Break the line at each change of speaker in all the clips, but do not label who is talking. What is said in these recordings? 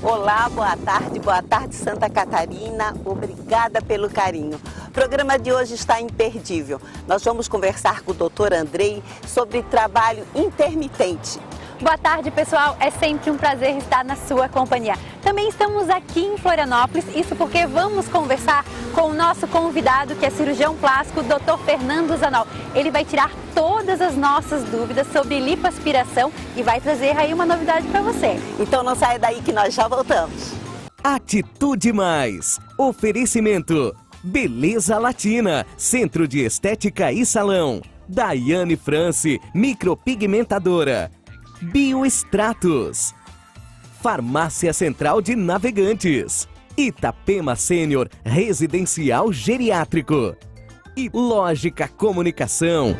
Olá, boa tarde Santa Catarina, obrigada pelo carinho. O programa de hoje está imperdível. Nós vamos conversar com o Dr. Andrei sobre trabalho intermitente.
Boa tarde, pessoal. É sempre um prazer estar na sua companhia. Também estamos aqui em Florianópolis, isso porque vamos conversar com o nosso convidado, que é cirurgião plástico, Dr. Fernando Zanol. Ele vai tirar todas as nossas dúvidas sobre lipoaspiração e vai trazer aí uma novidade para você.
Então não saia daí que nós já voltamos.
Atitude Mais. Oferecimento. Beleza Latina, Centro de Estética e Salão. Daiane France, micropigmentadora. Bioextratos. Farmácia Central de Navegantes. Itapema Sênior Residencial Geriátrico. E Lógica Comunicação.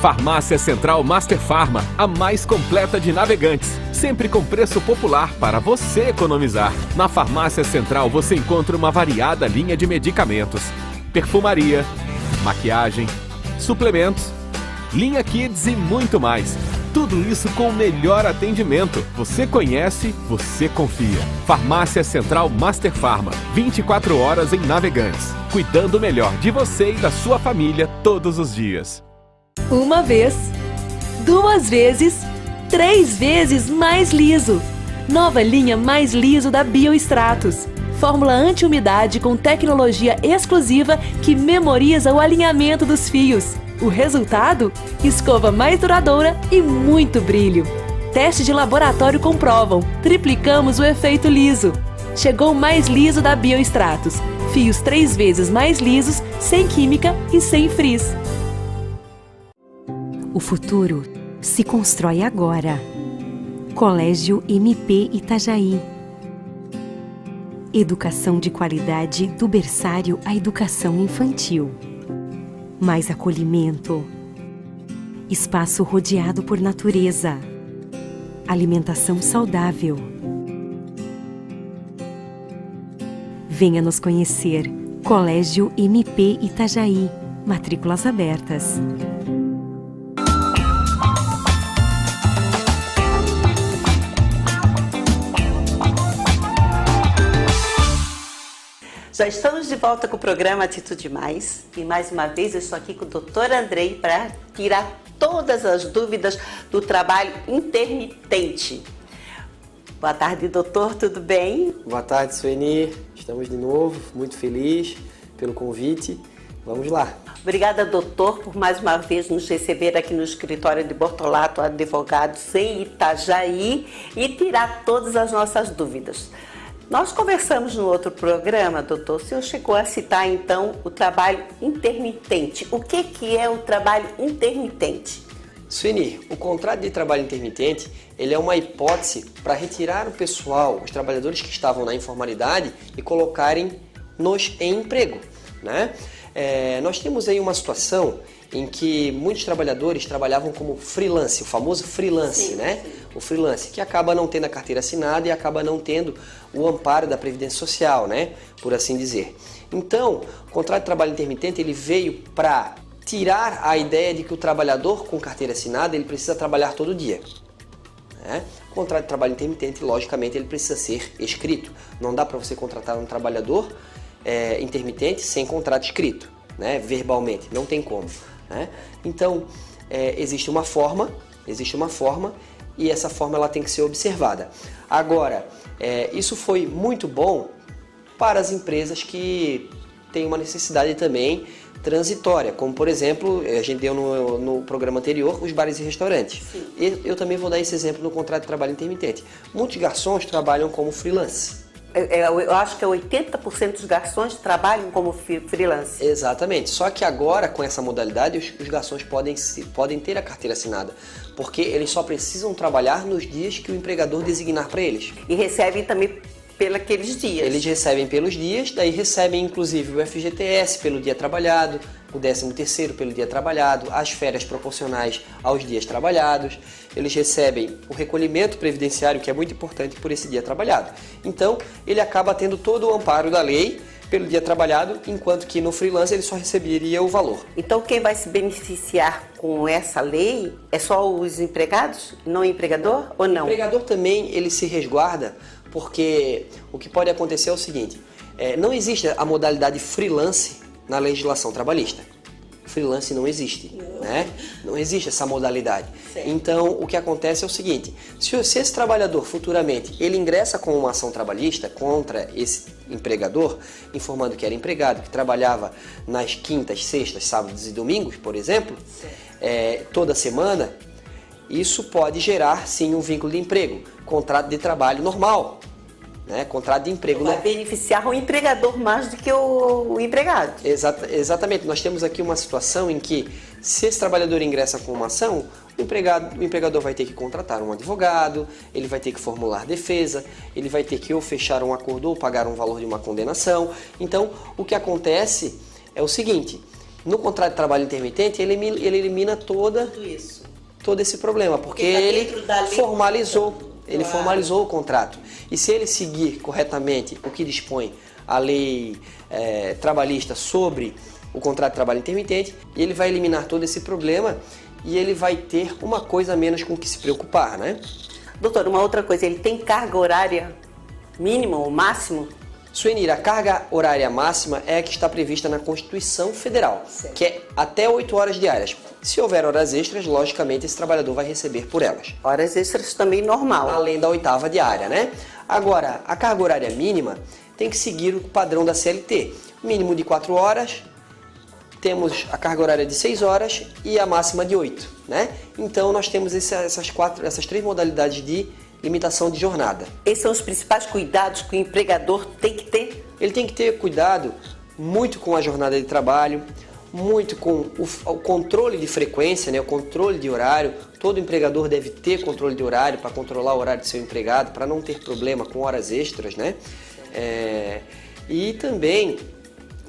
Farmácia Central Master Farma, a mais completa de Navegantes. Sempre com preço popular para você economizar. Na Farmácia Central você encontra uma variada linha de medicamentos, perfumaria, maquiagem, suplementos, linha Kids e muito mais. Tudo isso com o melhor atendimento. Você conhece, você confia. Farmácia Central Master Farma, 24 horas em Navegantes. Cuidando melhor de você e da sua família todos os dias.
Uma vez, 2 vezes, 3 vezes mais liso. Nova linha Mais Liso da Bioextratos. Fórmula anti-umidade com tecnologia exclusiva que memoriza o alinhamento dos fios. O resultado? Escova mais duradoura e muito brilho. Testes de laboratório comprovam. Triplicamos o efeito liso. Chegou o Mais Liso da Bioextratos. Fios 3 vezes mais lisos, sem química e sem frizz.
O futuro se constrói agora. Colégio MP Itajaí. Educação de qualidade do berçário à educação infantil. Mais acolhimento. Espaço rodeado por natureza. Alimentação saudável. Venha nos conhecer. Colégio MP Itajaí. Matrículas abertas.
Já estamos de volta com o programa Atitude Mais e mais uma vez eu estou aqui com o Dr. Andrei para tirar todas as dúvidas do trabalho intermitente. Boa tarde, doutor, tudo bem?
Boa tarde, Sueni. Estamos de novo, muito feliz pelo convite. Vamos lá.
Obrigada, doutor, por mais uma vez nos receber aqui no escritório de Bortolato Advogados em Itajaí e tirar todas as nossas dúvidas. Nós conversamos no outro programa, doutor, o senhor chegou a citar então o trabalho intermitente. O que é o trabalho intermitente?
Sueni, o contrato de trabalho intermitente, ele é uma hipótese para retirar o pessoal, os trabalhadores que estavam na informalidade e colocarem-nos em emprego, né? Nós temos aí uma situação em que muitos trabalhadores trabalhavam como freelance, o famoso freelance, né? O freelance, que acaba não tendo a carteira assinada e acaba não tendo o amparo da Previdência Social, né? Por assim dizer. Então, o contrato de trabalho intermitente, ele veio para tirar a ideia de que o trabalhador com carteira assinada, ele precisa trabalhar todo dia, né? O contrato de trabalho intermitente, logicamente, ele precisa ser escrito. Não dá para você contratar um trabalhador intermitente sem contrato escrito, né? Verbalmente, não tem como, né? Então, existe uma forma e essa forma ela tem que ser observada. Agora, isso foi muito bom para as empresas que têm uma necessidade também transitória, como por exemplo, a gente deu no programa anterior, os bares e restaurantes. Eu também vou dar esse exemplo no contrato de trabalho intermitente. Muitos garçons trabalham como freelance.
Eu acho que 80% dos garçons trabalham como freelance.
Exatamente, só que agora com essa modalidade os garçons podem ter a carteira assinada, porque eles só precisam trabalhar nos dias que o empregador designar para eles.
E recebem também pelos dias.
Eles recebem pelos dias, daí recebem inclusive o FGTS pelo dia trabalhado, o 13º pelo dia trabalhado, as férias proporcionais aos dias trabalhados, eles recebem o recolhimento previdenciário, que é muito importante por esse dia trabalhado. Então, ele acaba tendo todo o amparo da lei pelo dia trabalhado, enquanto que no freelance ele só receberia o valor.
Então quem vai se beneficiar com essa lei é só os empregados, não o empregador ou não?
O empregador também ele se resguarda, porque o que pode acontecer é o seguinte, não existe a modalidade freelance na legislação trabalhista. Freelance não existe, né? Não existe essa modalidade.
Certo.
Então, o que acontece é o seguinte, se esse trabalhador futuramente, ele ingressa com uma ação trabalhista contra esse empregador, informando que era empregado, que trabalhava nas quintas, sextas, sábados e domingos, por exemplo, toda semana, isso pode gerar, sim, um vínculo de emprego, contrato de trabalho normal. Né? Contrato de emprego.
Vai beneficiar o empregador mais do que o empregado.
Exatamente. Nós temos aqui uma situação em que, se esse trabalhador ingressa com uma ação, o empregador vai ter que contratar um advogado, ele vai ter que formular defesa, ele vai ter que ou fechar um acordo ou pagar um valor de uma condenação. Então, o que acontece é o seguinte, no contrato de trabalho intermitente, ele elimina todo esse problema, porque ele formalizou. Ele formalizou o contrato. E se ele seguir corretamente o que dispõe a lei trabalhista sobre o contrato de trabalho intermitente, ele vai eliminar todo esse problema e ele vai ter uma coisa a menos com que se preocupar, né?
Doutor, uma outra coisa, ele tem carga horária mínima ou máximo?
Suenir, a carga horária máxima é a que está prevista na Constituição Federal, certo, que é até 8 horas diárias. Se houver horas extras, logicamente esse trabalhador vai receber por elas.
Horas extras também normal.
Além da 8ª diária, né? Agora, a carga horária mínima tem que seguir o padrão da CLT. Mínimo de 4 horas, temos a carga horária de 6 horas e a máxima de 8, né? Então nós temos essas 3 modalidades de limitação de jornada.
Esses são os principais cuidados que o empregador tem que ter?
Ele tem que ter cuidado muito com a jornada de trabalho, muito com o controle de frequência, né? O controle de horário. Todo empregador deve ter controle de horário para controlar o horário do seu empregado, para não ter problema com horas extras, né? E também,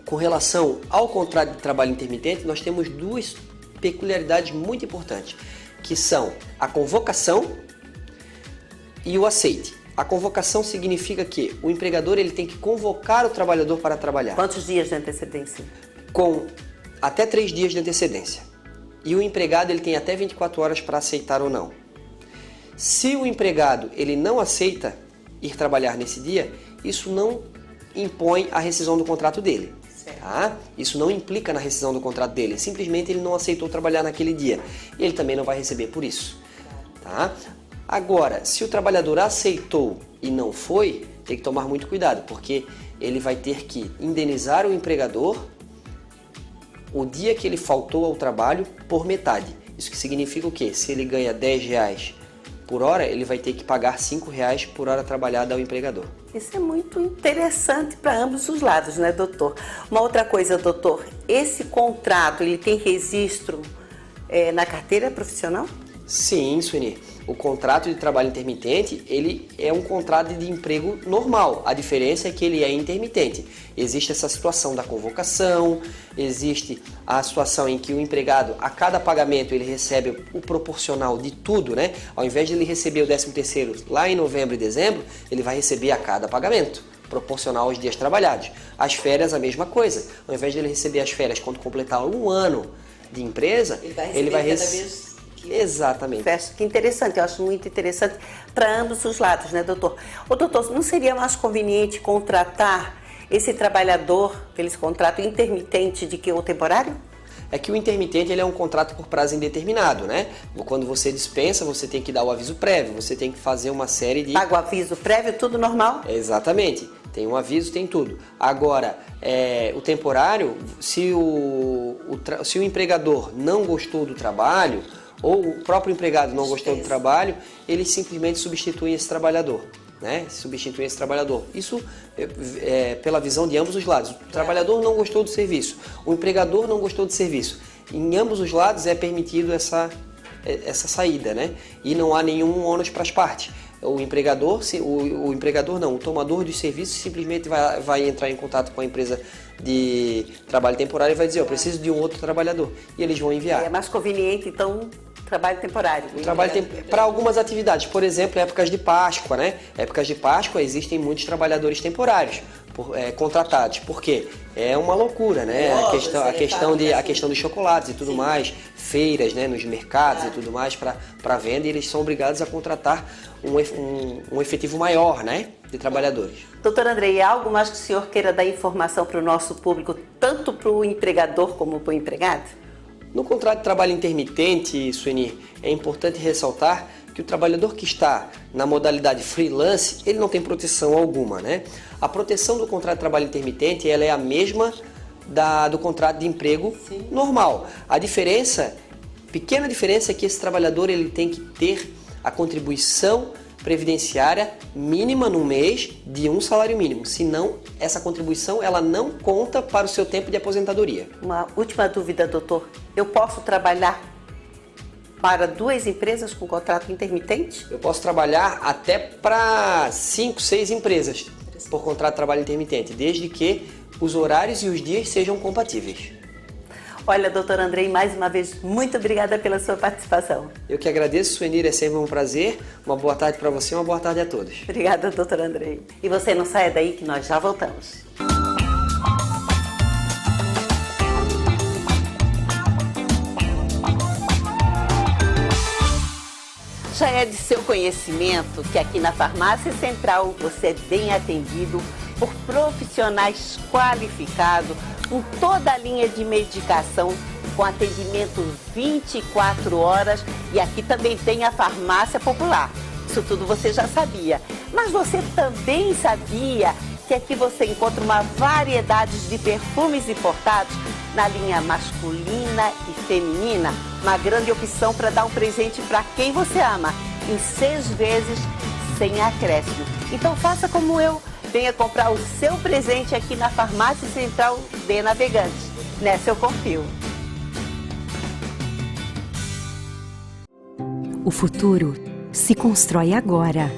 com relação ao contrato de trabalho intermitente, nós temos 2 peculiaridades muito importantes, que são a convocação e o aceite. A convocação significa que o empregador ele tem que convocar o trabalhador para trabalhar.
Quantos dias de antecedência?
Com até 3 dias de antecedência. E o empregado ele tem até 24 horas para aceitar ou não. Se o empregado ele não aceita ir trabalhar nesse dia, isso não impõe a rescisão do contrato dele. Tá? Isso não implica na rescisão do contrato dele. Simplesmente ele não aceitou trabalhar naquele dia. Ele também não vai receber por isso. Tá? Agora, se o trabalhador aceitou e não foi, tem que tomar muito cuidado, porque ele vai ter que indenizar o empregador o dia que ele faltou ao trabalho por metade. Isso que significa o quê? Se ele ganha R$10 por hora, ele vai ter que pagar R$5 por hora trabalhada ao empregador.
Isso é muito interessante para ambos os lados, né, doutor? Uma outra coisa, doutor, esse contrato, ele tem registro na carteira profissional?
Sim, Sueni. O contrato de trabalho intermitente, ele é um contrato de emprego normal. A diferença é que ele é intermitente. Existe essa situação da convocação, existe a situação em que o empregado, a cada pagamento, ele recebe o proporcional de tudo, né? Ao invés de ele receber o 13º lá em novembro e dezembro, ele vai receber a cada pagamento, proporcional aos dias trabalhados. As férias, a mesma coisa. Ao invés de ele receber as férias quando completar 1 ano de empresa, ele vai receber... Exatamente.
Que interessante, eu acho muito interessante para ambos os lados, né, doutor? Ô, doutor, não seria mais conveniente contratar esse trabalhador, esse contrato intermitente, de que o temporário?
É que o intermitente ele é um contrato por prazo indeterminado, né? Quando você dispensa, você tem que dar o aviso prévio, você tem que fazer uma série de...
Paga o aviso prévio, tudo normal?
Exatamente. Tem um aviso, tem tudo. Agora, o temporário, se o empregador não gostou do trabalho, ou o próprio empregado não gostou do trabalho, ele simplesmente substitui esse trabalhador, né? Substitui esse trabalhador. Isso é pela visão de ambos os lados. O trabalhador não gostou do serviço, o empregador não gostou do serviço. Em ambos os lados é permitido essa saída, né? E não há nenhum ônus para as partes. O empregador não, o tomador de serviços simplesmente vai entrar em contato com a empresa de trabalho temporário e vai dizer, eu preciso de um outro trabalhador. E eles vão enviar.
É mais conveniente, então, trabalho temporário.
Para algumas atividades, por exemplo, épocas de Páscoa, né? Épocas de Páscoa existem muitos trabalhadores temporários contratados. Por quê? É uma loucura, né? A questão dos chocolates e tudo mais, feiras, né? Nos mercados e tudo mais para venda, e eles são obrigados a contratar um efetivo maior, né? De trabalhadores.
Doutor Andrei, algo mais que o senhor queira dar informação para o nosso público, tanto para o empregador como para o empregado?
No contrato de trabalho intermitente, Sueni, é importante ressaltar que o trabalhador que está na modalidade freelance, ele não tem proteção alguma, né? A proteção do contrato de trabalho intermitente, ela é a mesma do contrato de emprego normal. A pequena diferença é que esse trabalhador ele tem que ter a contribuição previdenciária mínima no mês de um salário mínimo, senão essa contribuição ela não conta para o seu tempo de aposentadoria.
Uma última dúvida, doutor. Eu posso trabalhar para 2 empresas com contrato intermitente?
Eu posso trabalhar até para 5, 6 empresas por contrato de trabalho intermitente, desde que os horários e os dias sejam compatíveis.
Olha, doutor Andrei, mais uma vez, muito obrigada pela sua participação.
Eu que agradeço, Suenir, é sempre um prazer. Uma boa tarde para você, uma boa tarde a todos.
Obrigada, doutor Andrei. E você não saia daí que nós já voltamos. Já é de seu conhecimento que aqui na Farmácia Central você é bem atendido por profissionais qualificados, com toda a linha de medicação, com atendimento 24 horas, e aqui também tem a farmácia popular. Isso tudo você já sabia. Mas você também sabia que aqui você encontra uma variedade de perfumes importados na linha masculina e feminina, uma grande opção para dar um presente para quem você ama, em 6 vezes sem acréscimo. Então faça como eu, venha comprar o seu presente aqui na Farmácia Central de Navegantes. Nessa eu confio.
O futuro se constrói agora.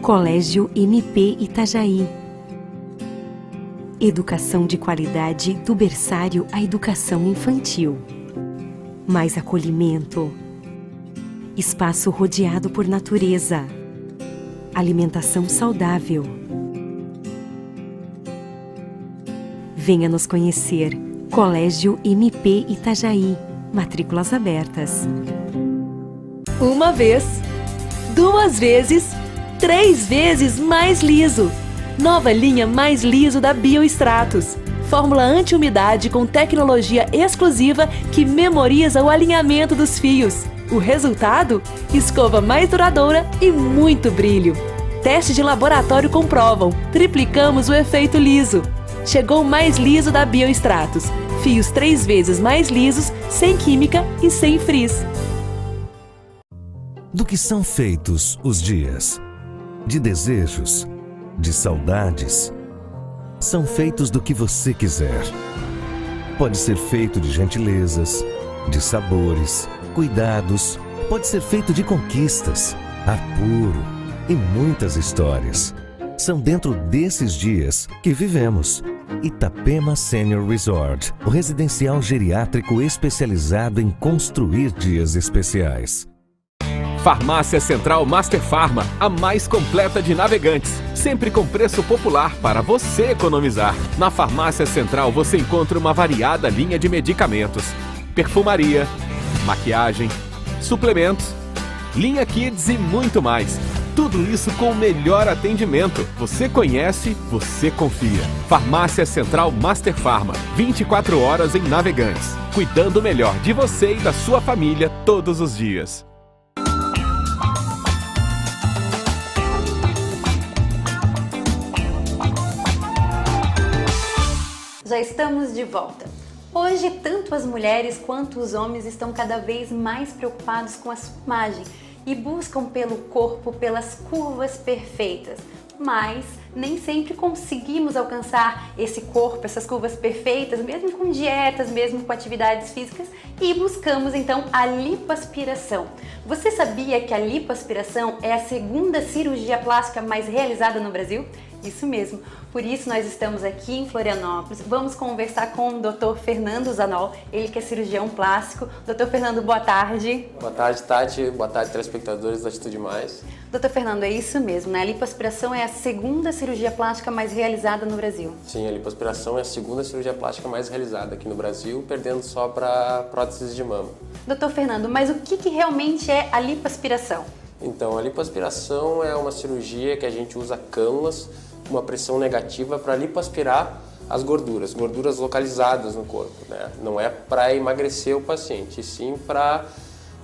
Colégio MP Itajaí. Educação de qualidade do berçário à educação infantil. Mais acolhimento. Espaço rodeado por natureza. Alimentação saudável. Venha nos conhecer. Colégio MP Itajaí. Matrículas abertas.
Uma vez, 2 vezes, 3 vezes mais liso. Nova linha mais liso da Biostratos. Fórmula anti-umidade com tecnologia exclusiva que memoriza o alinhamento dos fios. O resultado? Escova mais duradoura e muito brilho. Testes de laboratório comprovam. Triplicamos o efeito liso. Chegou o mais liso da Biostratos. Fios 3 vezes mais lisos, sem química e sem frizz.
Do que são feitos os dias? De desejos, de saudades. São feitos do que você quiser. Pode ser feito de gentilezas, de sabores, cuidados. Pode ser feito de conquistas, ar puro e muitas histórias. São dentro desses dias que vivemos. Itapema Senior Resort, o residencial geriátrico especializado em construir dias especiais.
Farmácia Central Master Farma, a mais completa de Navegantes. Sempre com preço popular para você economizar. Na Farmácia Central você encontra uma variada linha de medicamentos, perfumaria, maquiagem, suplementos, linha Kids e muito mais. Tudo isso com o melhor atendimento. Você conhece, você confia. Farmácia Central Master Farma, 24 horas em Navegantes. Cuidando melhor de você e da sua família todos os dias.
Já estamos de volta. Hoje, tanto as mulheres quanto os homens estão cada vez mais preocupados com a sua imagem e buscam pelo corpo, pelas curvas perfeitas. mas nem sempre conseguimos alcançar esse corpo, essas curvas perfeitas, mesmo com dietas, mesmo com atividades físicas, e buscamos então a lipoaspiração. Você sabia que a lipoaspiração é a segunda cirurgia plástica mais realizada no Brasil? Isso mesmo, por isso nós estamos aqui em Florianópolis. Vamos conversar com o Dr. Fernando Zanol, ele que é cirurgião plástico. Dr. Fernando, boa tarde.
Boa tarde, Tati. Boa tarde, telespectadores da Atitude Mais.
Dr. Fernando, é isso mesmo, né? A lipoaspiração é a segunda cirurgia plástica mais realizada no Brasil.
Sim, a lipoaspiração é a segunda cirurgia plástica mais realizada aqui no Brasil, perdendo só para próteses de mama.
Dr. Fernando, mas o que realmente é a lipoaspiração?
Então, a lipoaspiração é uma cirurgia que a gente usa cânulas, uma pressão negativa para lipoaspirar as gorduras localizadas no corpo, né? Não é para emagrecer o paciente, e sim para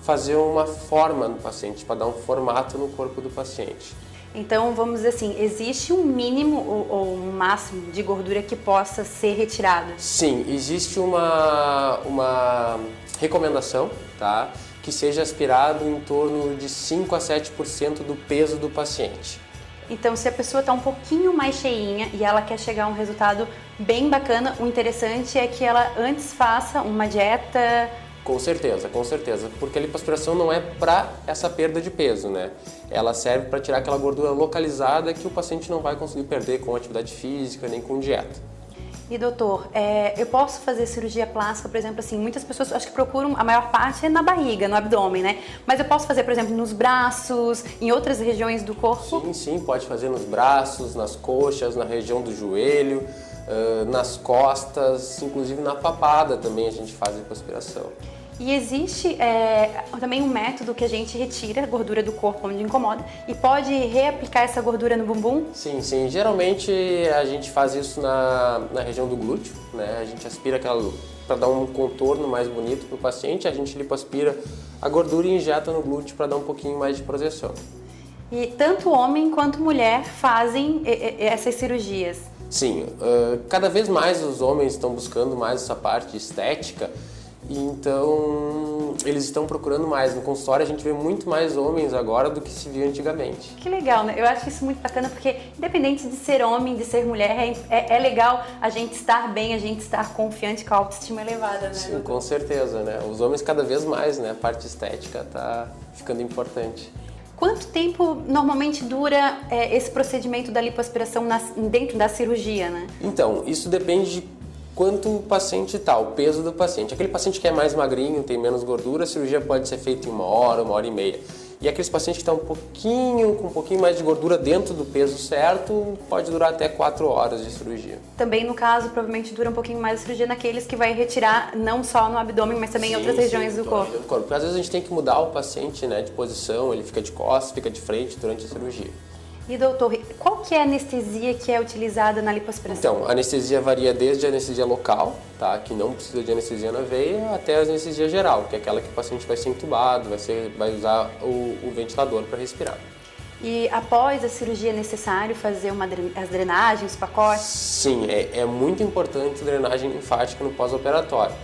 fazer uma forma no paciente, para dar um formato no corpo do paciente.
Então, vamos dizer assim, existe um mínimo ou um máximo de gordura que possa ser retirado?
Sim, existe uma recomendação, tá? Que seja aspirado em torno de 5 a 7% do peso do paciente.
Então, se a pessoa está um pouquinho mais cheinha e ela quer chegar a um resultado bem bacana, o interessante é que ela antes faça uma dieta.
Com certeza, porque a lipoaspiração não é para essa perda de peso, né? Ela serve para tirar aquela gordura localizada que o paciente não vai conseguir perder com atividade física nem com dieta.
E doutor, eu posso fazer cirurgia plástica, por exemplo, assim, muitas pessoas acho que procuram, a maior parte é na barriga, no abdômen, né? Mas eu posso fazer, por exemplo, nos braços, em outras regiões do corpo?
Sim, pode fazer nos braços, nas coxas, na região do joelho, nas costas, inclusive na papada também a gente faz lipoaspiração.
E existe também um método que a gente retira a gordura do corpo onde incomoda e pode reaplicar essa gordura no bumbum?
Sim. Geralmente a gente faz isso na região do glúteo, né? A gente aspira aquela para dar um contorno mais bonito para o paciente, a gente lipoaspira a gordura e injeta no glúteo para dar um pouquinho mais de projeção.
E tanto homem quanto mulher fazem essas cirurgias?
Sim, cada vez mais os homens estão buscando mais essa parte estética. Então, eles estão procurando mais. No consultório, a gente vê muito mais homens agora do que se via antigamente.
Que legal, né? Eu acho isso muito bacana porque, independente de ser homem, de ser mulher, é legal a gente estar bem, a gente estar confiante, com a autoestima elevada, né?
Sim, com certeza, né? Os homens cada vez mais, né? A parte estética tá ficando importante.
Quanto tempo normalmente dura esse procedimento da lipoaspiração dentro da cirurgia, né?
Então, isso depende de quanto o paciente está, o peso do paciente. Aquele paciente que é mais magrinho, tem menos gordura, a cirurgia pode ser feita em 1 hora, 1 hora e meia. E aqueles pacientes que estão com um pouquinho mais de gordura dentro do peso certo, pode durar até 4 horas de cirurgia.
Também, no caso, provavelmente dura um pouquinho mais a cirurgia naqueles que vai retirar não só no abdômen, mas também em outras regiões do corpo.
Porque às vezes a gente tem que mudar o paciente, né, de posição, ele fica de costas, fica de frente durante a cirurgia.
E doutor, qual que é a anestesia que é utilizada na lipoaspiração?
Então, a anestesia varia desde a anestesia local, tá, que não precisa de anestesia na veia, até a anestesia geral, que é aquela que o paciente vai ser entubado, vai usar o ventilador para respirar.
E após a cirurgia é necessário fazer as drenagens, os pacotes?
Sim, é muito importante a drenagem linfática no pós-operatório.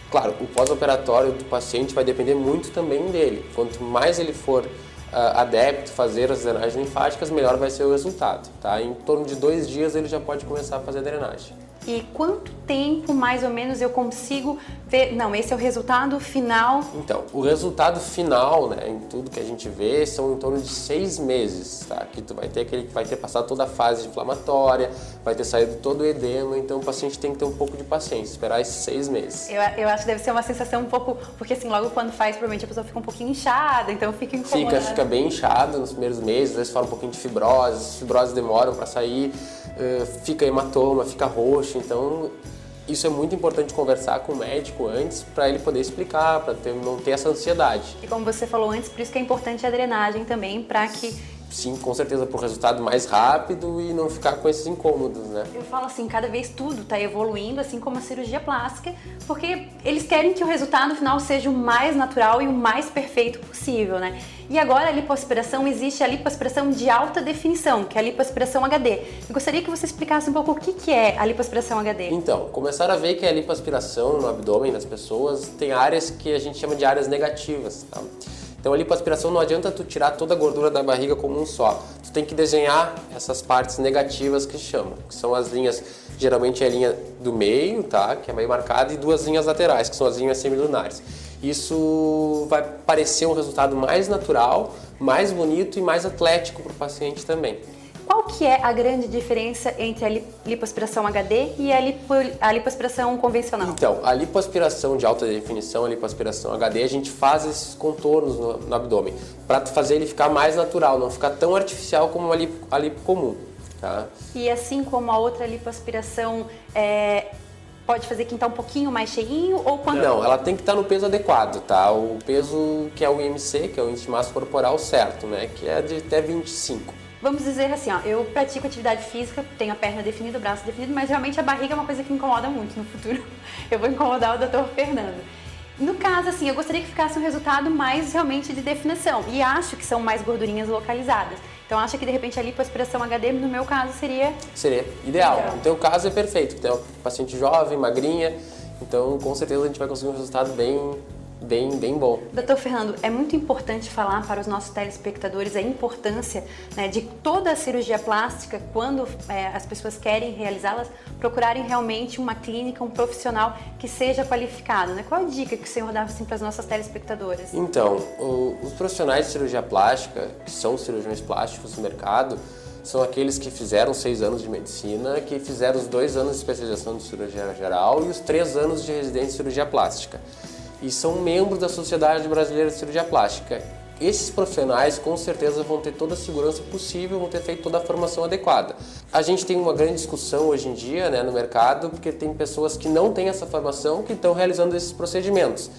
Claro, o pós-operatório do paciente vai depender muito também dele. Quanto mais ele for adepto fazer as drenagens linfáticas, melhor vai ser o resultado, tá? Em torno de 2 dias ele já pode começar a fazer a drenagem.
E quanto tempo, mais ou menos, eu consigo ver? Não, esse é o resultado final?
Então, o resultado final, né, em tudo que a gente vê, são em torno de 6 meses, tá? Que tu vai ter aquele que vai ter passado toda a fase inflamatória, vai ter saído todo o edema, então o paciente tem que ter um pouco de paciência, esperar esses 6 meses.
Eu acho que deve ser uma sensação um pouco, porque assim, logo quando faz, provavelmente a pessoa fica um pouquinho inchada, então fica incomodada.
Fica bem inchado nos primeiros meses, às vezes fala um pouquinho de fibrose, as fibroses demoram para sair, fica hematoma, fica roxo, então isso é muito importante conversar com o médico antes para ele poder explicar, para não ter essa ansiedade.
E como você falou antes, por isso que é importante a drenagem também, para que...
Sim, com certeza, para o resultado mais rápido e não ficar com esses incômodos, né?
Eu falo assim, cada vez tudo está evoluindo, assim como a cirurgia plástica, porque eles querem que o resultado final seja o mais natural e o mais perfeito possível, né? E agora a lipoaspiração, existe a lipoaspiração de alta definição, que é a lipoaspiração HD. Eu gostaria que você explicasse um pouco o que é a lipoaspiração HD.
Então, começaram a ver que a lipoaspiração no abdômen das pessoas tem áreas que a gente chama de áreas negativas, tá? Então a lipoaspiração não adianta tu tirar toda a gordura da barriga como um só. Tu tem que desenhar essas partes negativas que chamam, que são as linhas, geralmente é a linha do meio, tá? Que é bem marcada, e 2 linhas laterais, que são as linhas semilunares. Isso vai parecer um resultado mais natural, mais bonito e mais atlético para o paciente também.
Qual que é a grande diferença entre a lipoaspiração HD e a lipoaspiração convencional?
Então, a lipoaspiração de alta definição, a lipoaspiração HD, a gente faz esses contornos no abdômen, para fazer ele ficar mais natural, não ficar tão artificial como a lipo comum. Tá?
E assim como a outra lipoaspiração pode fazer quem está um pouquinho mais cheinho ou quando...
Não, ela tem que estar no peso adequado, tá? O peso que é o IMC, que é o índice de massa corporal certo, né? Que é de até 25.
Vamos dizer assim, ó, eu pratico atividade física, tenho a perna definida, o braço definido, mas realmente a barriga é uma coisa que me incomoda muito no futuro. Eu vou incomodar o Dr. Fernando. No caso, assim, eu gostaria que ficasse um resultado mais realmente de definição e acho que são mais gordurinhas localizadas. Então, acho que de repente a lipoaspiração HD, no meu caso, seria
ideal. No teu caso é perfeito, tem uma paciente jovem, magrinha, então com certeza a gente vai conseguir um resultado bem bom.
Dr. Fernando, é muito importante falar para os nossos telespectadores a importância, né, de toda a cirurgia plástica, quando as pessoas querem realizá-las, procurarem realmente uma clínica, um profissional que seja qualificado, né? Qual a dica que o senhor dá assim, para as nossas telespectadoras?
Então, os profissionais de cirurgia plástica, que são cirurgiões plásticos no mercado, são aqueles que fizeram 6 anos de medicina, que fizeram os 2 anos de especialização de cirurgia geral e os 3 anos de residência em cirurgia plástica. E são membros da Sociedade Brasileira de Cirurgia Plástica. Esses profissionais com certeza vão ter toda a segurança possível, vão ter feito toda a formação adequada. A gente tem uma grande discussão hoje em dia, né, no mercado, porque tem pessoas que não têm essa formação que estão realizando esses procedimentos.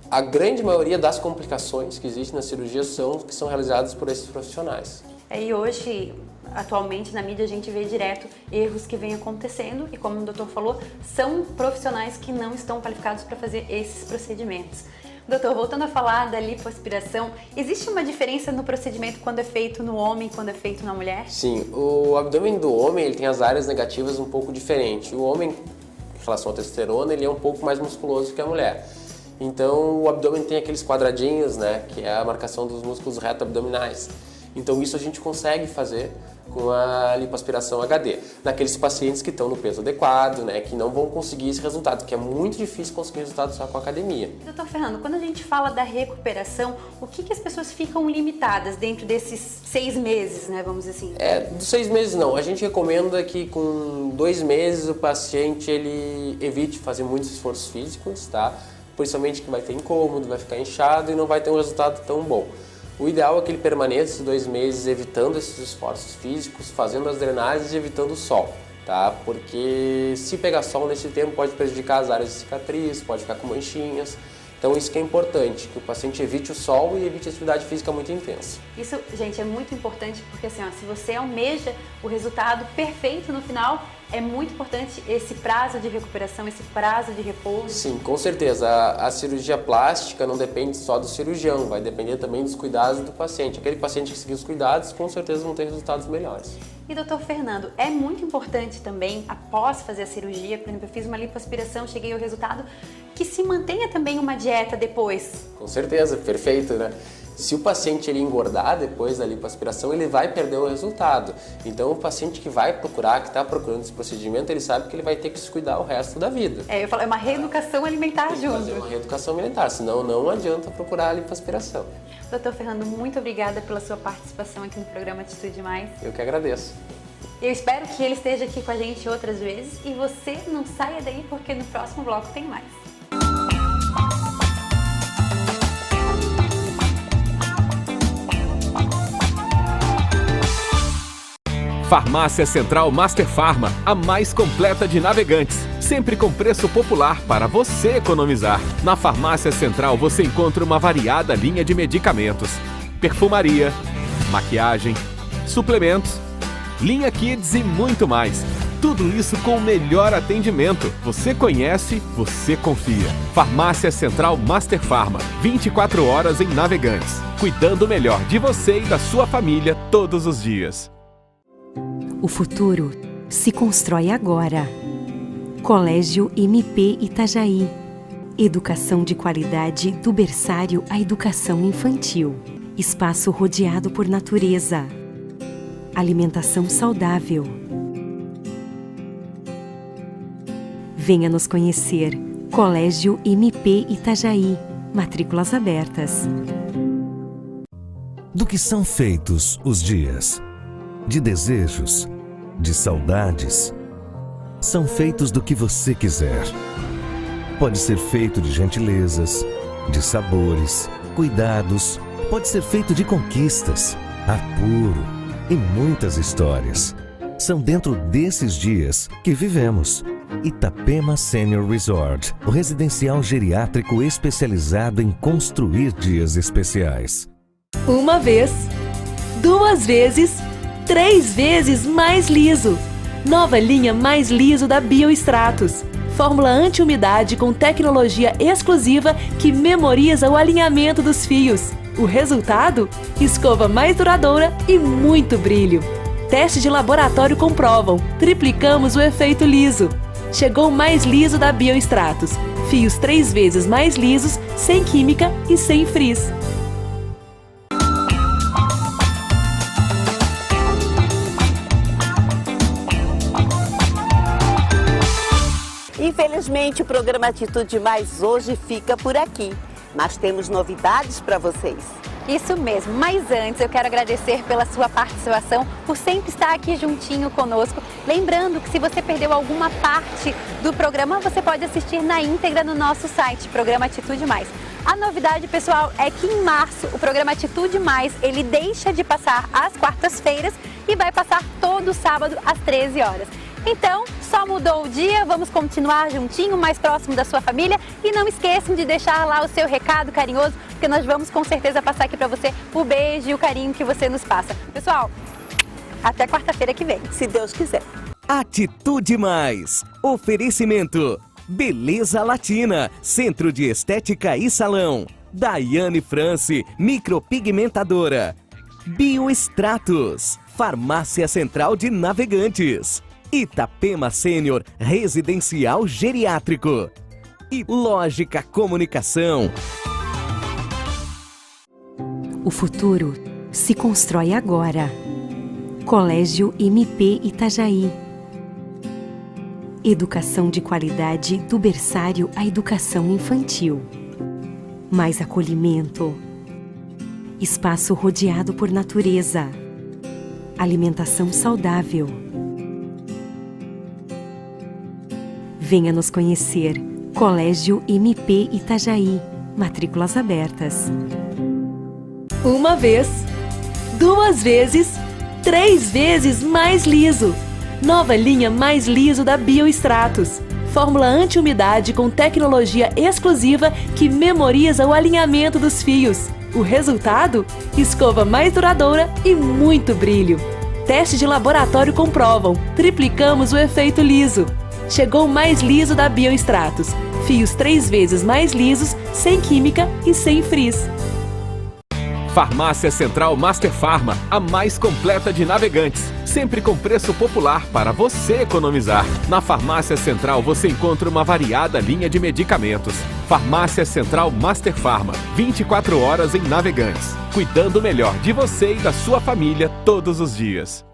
A grande maioria das complicações que existem na cirurgia são realizadas por esses profissionais.
E hoje, atualmente, na mídia a gente vê direto erros que vêm acontecendo e, como o doutor falou, são profissionais que não estão qualificados para fazer esses procedimentos. Doutor, voltando a falar da lipoaspiração, existe uma diferença no procedimento quando é feito no homem e quando é feito na mulher?
Sim, o abdômen do homem ele tem as áreas negativas um pouco diferentes. O homem, em relação à testosterona, ele é um pouco mais musculoso que a mulher. Então, o abdômen tem aqueles quadradinhos, né, que é a marcação dos músculos reto-abdominais. Então isso a gente consegue fazer com a lipoaspiração HD, naqueles pacientes que estão no peso adequado, né, que não vão conseguir esse resultado, que é muito difícil conseguir resultado só com a academia.
Doutor Fernando, quando a gente fala da recuperação, o que as pessoas ficam limitadas dentro desses 6 meses, né, vamos dizer assim?
Dos 6 meses não, a gente recomenda que com 2 meses o paciente ele evite fazer muitos esforços físicos, tá? Principalmente que vai ter incômodo, vai ficar inchado e não vai ter um resultado tão bom. O ideal é que ele permaneça esses 2 meses evitando esses esforços físicos, fazendo as drenagens e evitando o sol, tá? Porque se pegar sol nesse tempo pode prejudicar as áreas de cicatriz, pode ficar com manchinhas. Então isso que é importante, que o paciente evite o sol e evite a atividade física muito intensa.
Isso, gente, é muito importante porque assim, ó, se você almeja o resultado perfeito no final, é muito importante esse prazo de recuperação, esse prazo de repouso.
Sim, com certeza. A cirurgia plástica não depende só do cirurgião, vai depender também dos cuidados do paciente. Aquele paciente que seguir os cuidados, com certeza vão ter resultados melhores.
E doutor Fernando, é muito importante também, após fazer a cirurgia, por exemplo, eu fiz uma lipoaspiração, cheguei ao resultado, que se mantenha também uma dieta depois.
Com certeza, perfeito, né? Se o paciente ele engordar depois da lipoaspiração, ele vai perder o resultado. Então, o paciente que vai procurar, que está procurando esse procedimento, ele sabe que ele vai ter que se cuidar o resto da vida.
Eu falo, é uma reeducação alimentar junto.
Fazer uma reeducação alimentar, senão não adianta procurar a lipoaspiração.
Doutor Fernando, muito obrigada pela sua participação aqui no programa Atitude Mais.
Eu que agradeço.
Eu espero que ele esteja aqui com a gente outras vezes e você não saia daí porque no próximo bloco tem mais.
Farmácia Central Master Farma, a mais completa de Navegantes. Sempre com preço popular para você economizar. Na Farmácia Central você encontra uma variada linha de medicamentos, perfumaria, maquiagem, suplementos, linha Kids e muito mais. Tudo isso com o melhor atendimento. Você conhece, você confia. Farmácia Central Master Farma, 24 horas em Navegantes. Cuidando melhor de você e da sua família todos os dias.
O futuro se constrói agora. Colégio MP Itajaí. Educação de qualidade do berçário à educação infantil. Espaço rodeado por natureza. Alimentação saudável. Venha nos conhecer. Colégio MP Itajaí. Matrículas abertas.
Do que são feitos os dias? De desejos, de saudades. São feitos do que você quiser. Pode ser feito de gentilezas, de sabores, cuidados. Pode ser feito de conquistas, apuro e muitas histórias. São dentro desses dias que vivemos. Itapema Senior Resort, o residencial geriátrico especializado em construir dias especiais.
Uma vez, 2 vezes, 3 vezes mais liso. Nova linha mais liso da Biostratos. Fórmula anti-umidade com tecnologia exclusiva que memoriza o alinhamento dos fios. O resultado? Escova mais duradoura e muito brilho. Testes de laboratório comprovam. Triplicamos o efeito liso. Chegou o mais liso da Biostratos. Fios 3 vezes mais lisos, sem química e sem frizz.
Infelizmente, o programa Atitude Mais hoje fica por aqui, mas temos novidades para vocês.
Isso mesmo, mas antes eu quero agradecer pela sua participação, por sempre estar aqui juntinho conosco. Lembrando que se você perdeu alguma parte do programa, você pode assistir na íntegra no nosso site, Programa Atitude Mais. A novidade, pessoal, é que em março o programa Atitude Mais, ele deixa de passar às quartas-feiras e vai passar todo sábado às 13 horas. Então, só mudou o dia, vamos continuar juntinho, mais próximo da sua família. E não esqueçam de deixar lá o seu recado carinhoso, porque nós vamos com certeza passar aqui para você o beijo e o carinho que você nos passa. Pessoal, até quarta-feira que vem, se Deus quiser.
Atitude Mais. Oferecimento. Beleza Latina, Centro de Estética e Salão. Daiane France, micropigmentadora. Biostratos, Farmácia Central de Navegantes. Itapema Sênior Residencial Geriátrico e Lógica Comunicação.
O futuro se constrói agora. Colégio MP Itajaí. Educação de qualidade do berçário à educação infantil. Mais acolhimento. Espaço rodeado por natureza. Alimentação saudável. Venha nos conhecer. Colégio MP Itajaí. Matrículas abertas.
Uma vez, 2 vezes, 3 vezes mais liso. Nova linha mais liso da Biostratos. Fórmula anti-umidade com tecnologia exclusiva que memoriza o alinhamento dos fios. O resultado? Escova mais duradoura e muito brilho. Testes de laboratório comprovam. Triplicamos o efeito liso. Chegou o mais liso da Biostratos. Fios 3 vezes mais lisos, sem química e sem frizz.
Farmácia Central Master Farma, a mais completa de Navegantes. Sempre com preço popular para você economizar. Na Farmácia Central você encontra uma variada linha de medicamentos. Farmácia Central Master Farma, 24 horas em Navegantes. Cuidando melhor de você e da sua família todos os dias.